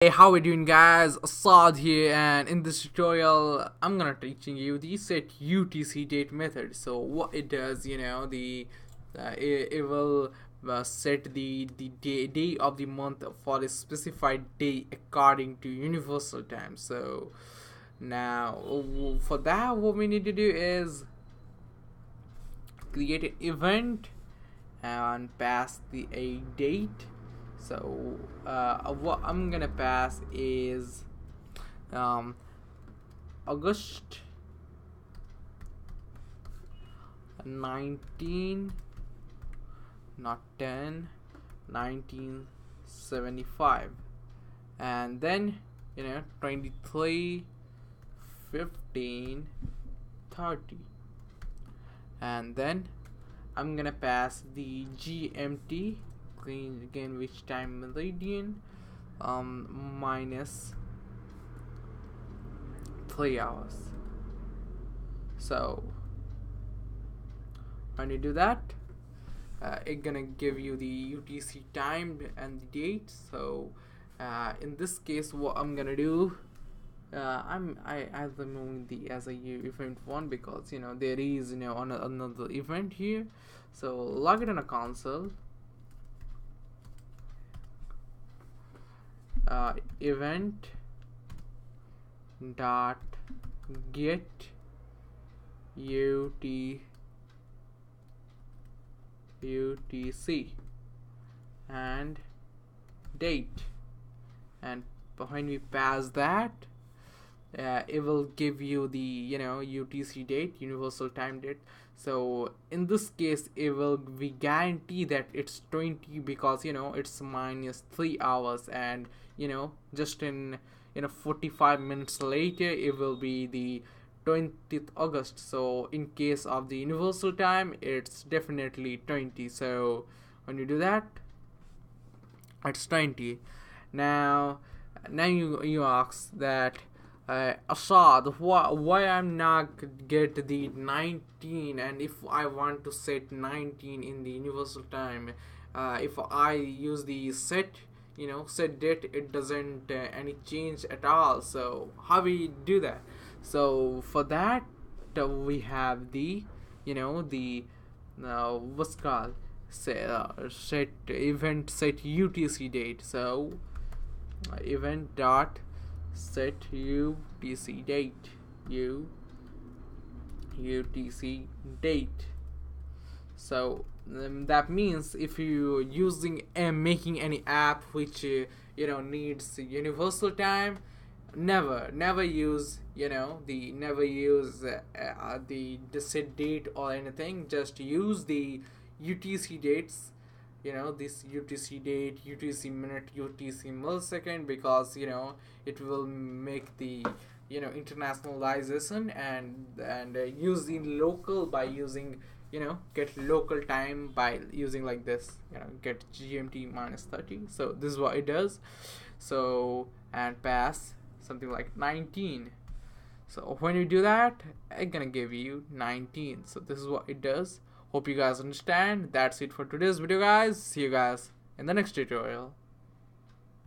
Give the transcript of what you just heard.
Hey, how we doing, guys? Assad here, and in this tutorial I'm gonna teaching you the setUTCDate method. So what it does, it will set the day of the month for a specified day according to universal time. So now for that, what we need to do is create an event and pass a date. So what I'm gonna pass is August 19, not 10, 1975, and then 23, 15, 30, and then I'm gonna pass the GMT, again which time meridian, minus 3 hours. So when you do that, it's gonna give you the UTC time and the date. So in this case, what I'm gonna do, I remove the as a event one, because there is another event here. So log it in a console, event dot get UTC and date, and when we pass that, it will give you the UTC date, universal time date. So in this case, we guarantee that it's 20, because it's minus 3 hours, and just in 45 minutes later it will be the 20th August. So in case of the universal time, it's definitely 20. So when you do that, it's 20. Now you ask that, Assad, why I'm not get the 19, and if I want to set 19 in the universal time, if I use the set date, it doesn't any change at all. So how we do that? So for that, we have the what's called set event set UTC date. So event dot set UTC date, UTC date. So that means if you using making any app which needs universal time, never use the set date or anything. Just use the UTC dates, this UTC date, UTC minute, UTC millisecond, because it will make the internationalization, and using local by using get local time by using like this, get GMT minus 30. So this is what it does. So and pass something like 19. So when you do that, it's gonna give you 19. So this is what it does. Hope you guys understand. That's it for today's video, guys. See you guys in the next tutorial.